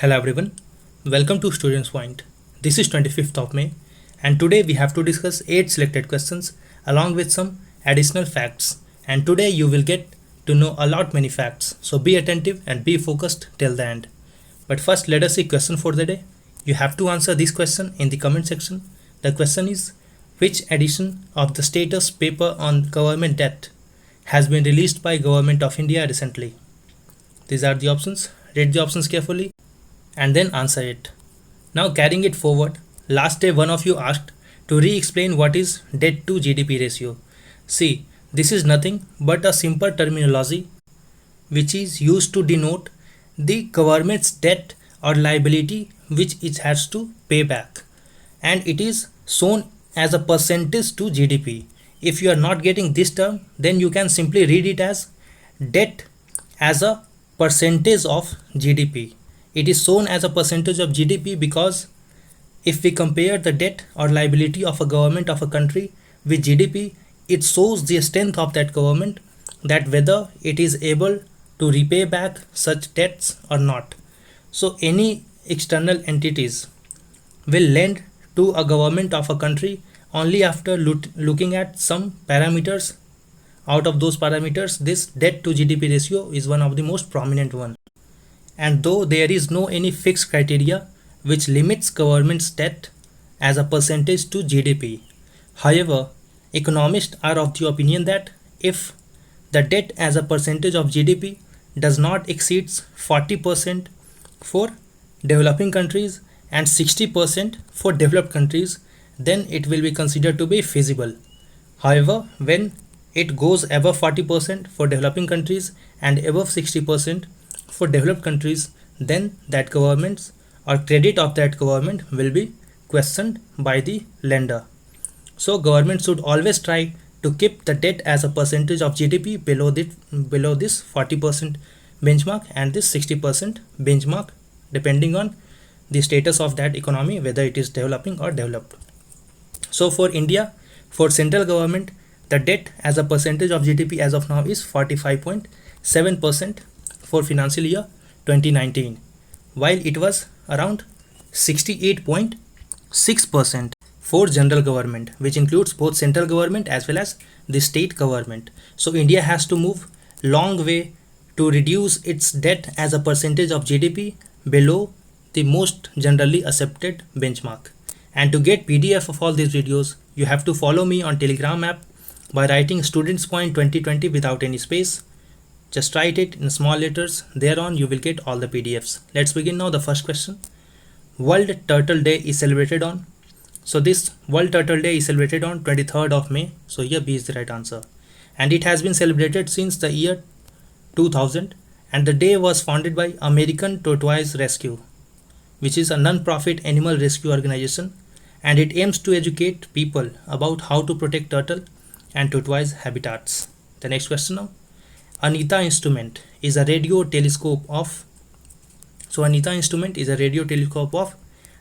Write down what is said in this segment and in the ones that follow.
Hello everyone, welcome to Students Point. This is 25th of May and today we have to discuss 8 selected questions along with some additional facts, and today you will get to know a lot many facts, so be attentive and be focused till the end. But first let us see question for the day. You have to answer this question in the comment section. The question is, which edition of the status paper on government debt has been released by Government of India recently? These are the options. Read the options carefully and then answer it. Now carrying it forward, last day one of you asked to re-explain what is debt to GDP ratio. See, this is nothing but a simple terminology which is used to denote the government's debt or liability which it has to pay back, and it is shown as a percentage to GDP. If you are not getting this term, then you can simply read it as debt as a percentage of GDP. It is shown as a percentage of GDP because if we compare the debt or liability of a government of a country with GDP, it shows the strength of that government, that whether it is able to repay back such debts or not. So any external entities will lend to a government of a country only after looking at some parameters. Out of those parameters, this debt to GDP ratio is one of the most prominent one. And though there is no any fixed criteria which limits government's debt as a percentage to GDP, however, economists are of the opinion that if the debt as a percentage of GDP does not exceed 40% for developing countries and 60% for developed countries, then it will be considered to be feasible. However, when it goes above 40% for developing countries and above 60% for developed countries, then that government's or credit of that government will be questioned by the lender. So government should always try to keep the debt as a percentage of GDP below this 40% benchmark and this 60% benchmark, depending on the status of that economy, whether it is developing or developed. So for India, for central government, the debt as a percentage of GDP as of now is 45.7% for financial year 2019, while it was around 68.6% for general government, which includes both central government as well as the state government. So India has to move long way to reduce its debt as a percentage of GDP below the most generally accepted benchmark. And to get PDF of all these videos, you have to follow me on Telegram app by writing Students Point 2020 without any space. Just write it in small letters. Thereon you will get all the PDFs. Let's begin now. The first question. World Turtle Day is celebrated on. So this World Turtle Day is celebrated on 23rd of May. So here B is the right answer. And it has been celebrated since the year 2000. And the day was founded by American Tortoise Rescue, which is a non-profit animal rescue organization. And it aims to educate people about how to protect turtle and tortoise habitats. The next question now. Anita instrument is a radio telescope of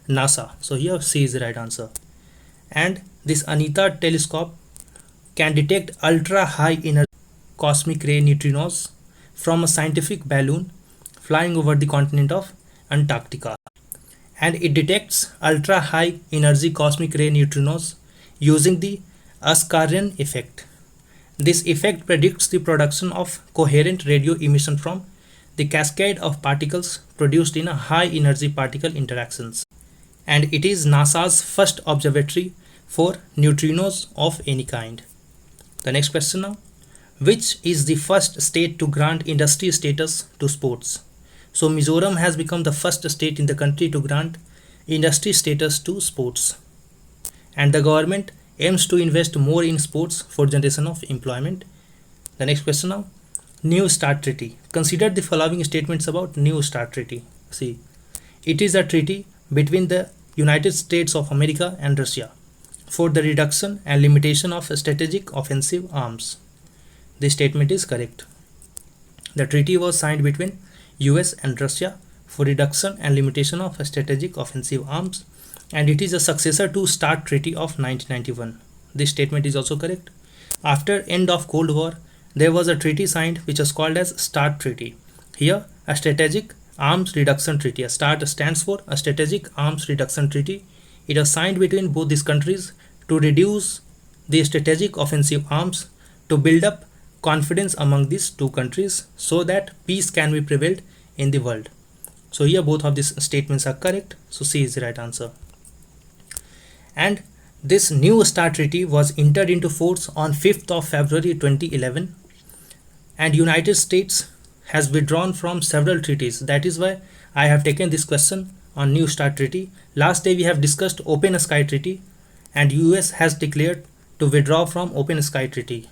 NASA. So here C is the right answer. And this Anita telescope can detect ultra high energy cosmic ray neutrinos from a scientific balloon flying over the continent of Antarctica. And it detects ultra high energy cosmic ray neutrinos using the aspirants effect. This effect predicts the production of coherent radio emission from the cascade of particles produced in a high energy particle interactions. And it is NASA's first observatory for neutrinos of any kind. The next question now. Which is the first state to grant industry status to sports? So Mizoram has become the first state in the country to grant industry status to sports. And the government aims to invest more in sports for generation of employment. The next question now. New START Treaty. Consider the following statements about New START Treaty. See, it is a treaty between the United States of America and Russia for the reduction and limitation of strategic offensive arms. This statement is correct. The treaty was signed between US and Russia for reduction and limitation of strategic offensive arms, and it is a successor to START Treaty of 1991. This statement is also correct. After end of Cold War, there was a treaty signed which was called as START Treaty. Here, a strategic Arms Reduction Treaty. START stands for a Strategic Arms Reduction Treaty. It was signed between both these countries to reduce the strategic offensive arms, to build up confidence among these two countries so that peace can be prevailed in the world. So here both of these statements are correct. So C is the right answer. And this new START treaty was entered into force on 5th of February 2011, and United States has withdrawn from several treaties. That is why I have taken this question on new START treaty. Last day we have discussed Open Sky Treaty, and US has declared to withdraw from Open Sky Treaty.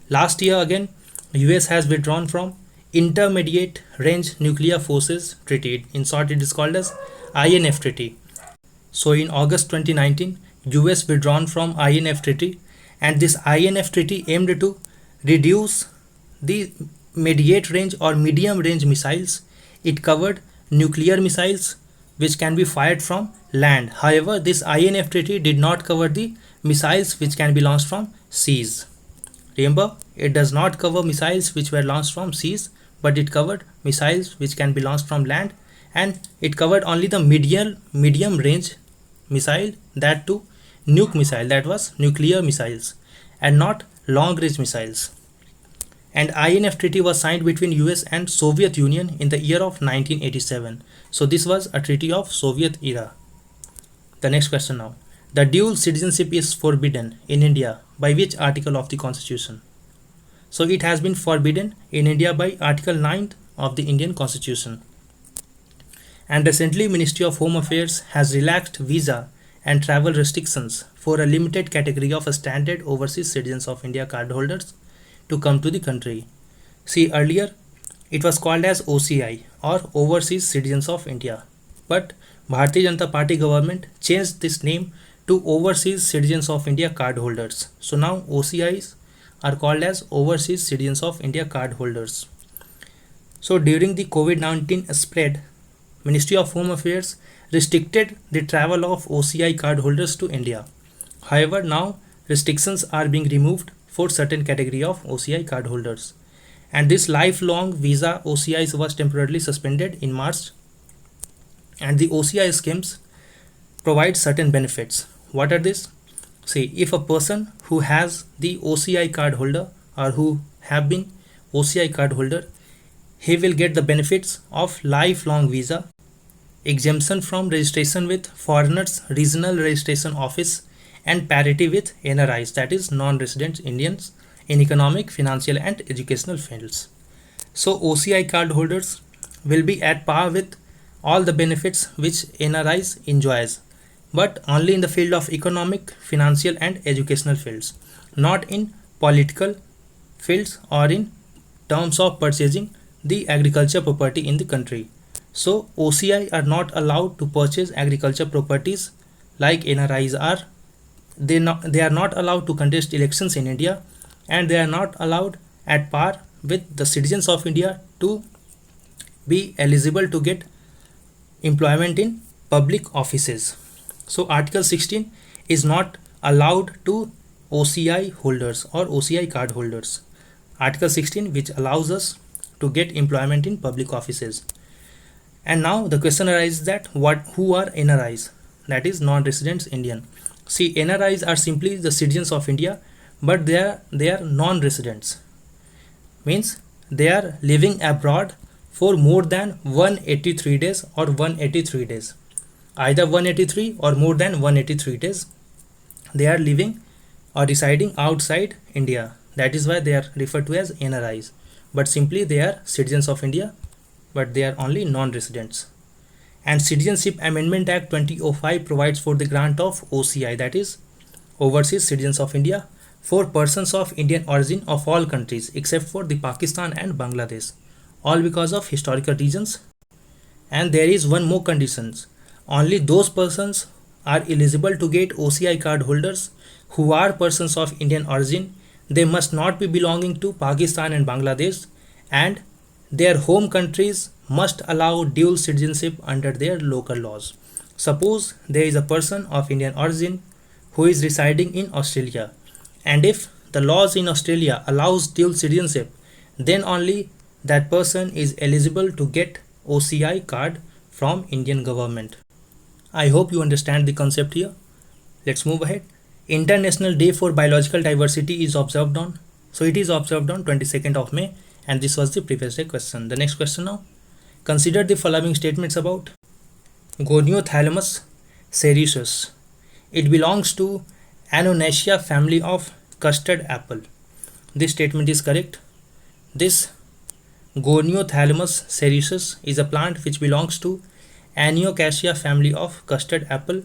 Last year again, US has withdrawn from Intermediate Range Nuclear Forces Treaty. In short, it is called as INF Treaty. So in August 2019, US withdrawn from INF Treaty, and this INF Treaty aimed to reduce the mediate range or medium range missiles. It covered nuclear missiles which can be fired from land. However, this INF Treaty did not cover the missiles which can be launched from seas. Remember, it does not cover missiles which were launched from seas, but it covered missiles which can be launched from land, and it covered only the medium range missile, that too nuke missile, that was nuclear missiles, and not long range missiles. And INF Treaty was signed between US and Soviet Union in the year of 1987. So this was a treaty of Soviet era. The next question now. The dual citizenship is forbidden in India by which article of the Constitution? So it has been forbidden in India by Article 9 of the Indian Constitution. And recently Ministry of Home Affairs has relaxed visa and travel restrictions for a limited category of standard overseas citizens of India cardholders to come to the country. See, earlier it was called as OCI or Overseas Citizens of India, but Bharatiya Janata Party government changed this name to Overseas Citizens of India cardholders. So now OCIs are called as Overseas Citizens of India cardholders. So during the COVID-19 spread, Ministry of Home Affairs restricted the travel of OCI cardholders to India. However, now restrictions are being removed for certain category of OCI cardholders, and this lifelong visa OCIs was temporarily suspended in March, and the OCI schemes provide certain benefits. What are these? See, if a person who has the OCI card holder or who have been OCI card holder, he will get the benefits of lifelong visa, exemption from registration with Foreigners Regional Registration Office, and parity with NRIs, that is non-resident Indians, in economic, financial and educational fields. So OCI card holders will be at par with all the benefits which NRIs enjoys, but only in the field of economic, financial and educational fields, not in political fields or in terms of purchasing the agriculture property in the country. So OCI are not allowed to purchase agriculture properties like NRIs are. They are not allowed to contest elections in India, and they are not allowed at par with the citizens of India to be eligible to get employment in public offices. So Article 16 is not allowed to OCI holders or OCI card holders. Article 16 which allows us to get employment in public offices. And now the question arises that who are NRIs? That is non-residents Indian. See, NRIs are simply the citizens of India, but they are non-residents. Means they are living abroad for more than 183 days or 183 days. Either 183 or more than 183 days. They are living or residing outside India. That is why they are referred to as NRIs. But simply they are citizens of India, but they are only non-residents. And Citizenship Amendment Act 2005 provides for the grant of OCI, that is Overseas Citizens of India, for persons of Indian origin of all countries except for the Pakistan and Bangladesh, all because of historical reasons. And there is one more condition. Only those persons are eligible to get OCI card holders who are persons of Indian origin. They must not be belonging to Pakistan and Bangladesh, and their home countries must allow dual citizenship under their local laws. Suppose there is a person of Indian origin who is residing in Australia, and if the laws in Australia allows dual citizenship, then only that person is eligible to get OCI card from Indian government. I hope you understand the concept here. Let's move ahead. International Day for Biological Diversity is observed on. So it is observed on 22nd of May, and this was the previous day question. The next question now. Consider the following statements about Goniothymus cereus. It belongs to Anonaceae family of custard apple. This statement is correct. This Goniothymus cereus is a plant which belongs to Anonaceae family of custard apple,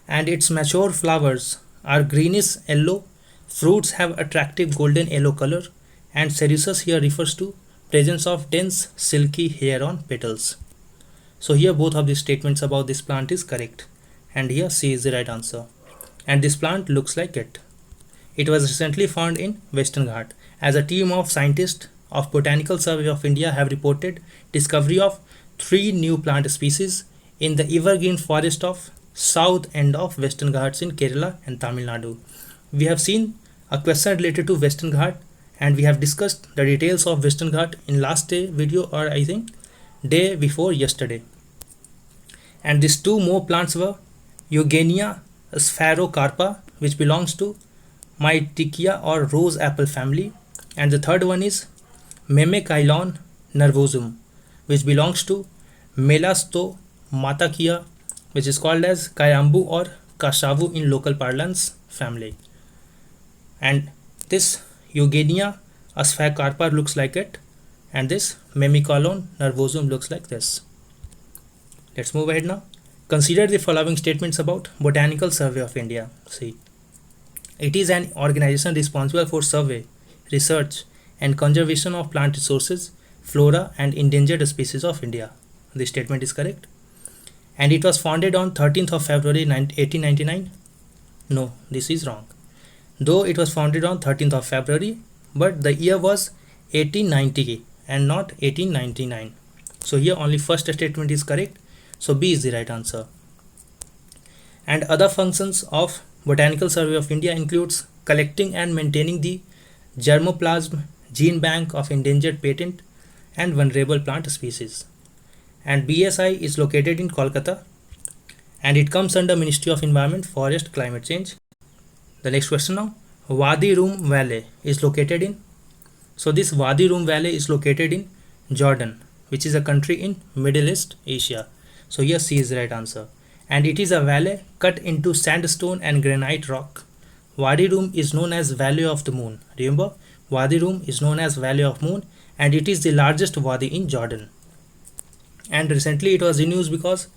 and its mature flowers are greenish yellow. Fruits have attractive golden yellow color, and cereus here refers to presence of dense silky hair on petals. So here both of the statements about this plant is correct, and here C is the right answer. And this plant looks like it. It was recently found in Western Ghat, as a team of scientists of Botanical Survey of India have reported discovery of 3 new plant species in the evergreen forest of south end of Western Ghats in Kerala and Tamil Nadu. We have seen a question related to Western Ghat, and we have discussed the details of Western Ghat in last day video, or I think day before yesterday. And these 2 more plants were Eugenia sphaerocarpa, which belongs to Myticia or rose apple family, and the third one is Mimecilon nervosum, which belongs to Melastomatacia, which is called as Kayambu or Kashavu in local parlance family. And this Eugenia sphaerocarpa looks like it, and this Mimecilon nervosum looks like this. Let's move ahead now. Consider the following statements about Botanical Survey of India. See, it is an organization responsible for survey, research and conservation of plant resources, flora and endangered species of India. This statement is correct. And it was founded on 13th of February 1899. No, this is wrong. Though it was founded on 13th of February, but the year was 1890 and not 1899. So here only first statement is correct. So B is the right answer. And other functions of Botanical Survey of India includes collecting and maintaining the germplasm gene bank of endangered, patent and vulnerable plant species. And BSI is located in Kolkata, and it comes under Ministry of Environment, Forest, Climate Change. The next question now. Wadi Rum Valley is located in. So this Wadi Rum Valley is located in Jordan, which is a country in Middle East Asia. So here C is the right answer. And it is a valley cut into sandstone and granite rock. Wadi Rum is known as Valley of the Moon. Remember, Wadi Rum is known as Valley of Moon, and it is the largest wadi in Jordan. And recently it was in news because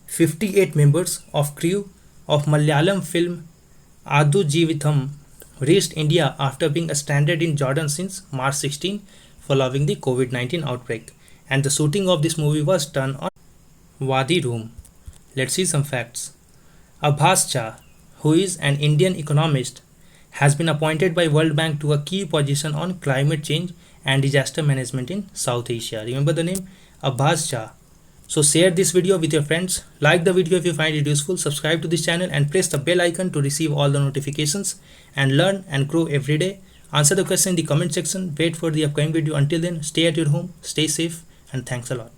58 members of crew of Malayalam film Adu Jeevitham reached India after being stranded in Jordan since March 16 following the COVID-19 outbreak. And the shooting of this movie was done on Wadi Rum. Let's see some facts. Abbas Shah, who is an Indian economist, has been appointed by World Bank to a key position on climate change and disaster management in South Asia. Remember the name? Abbas Shah. So share this video with your friends, like the video if you find it useful, subscribe to this channel and press the bell icon to receive all the notifications, and learn and grow every day. Answer the question in the comment section. Wait for the upcoming video. Until then, stay at your home, stay safe, and thanks a lot.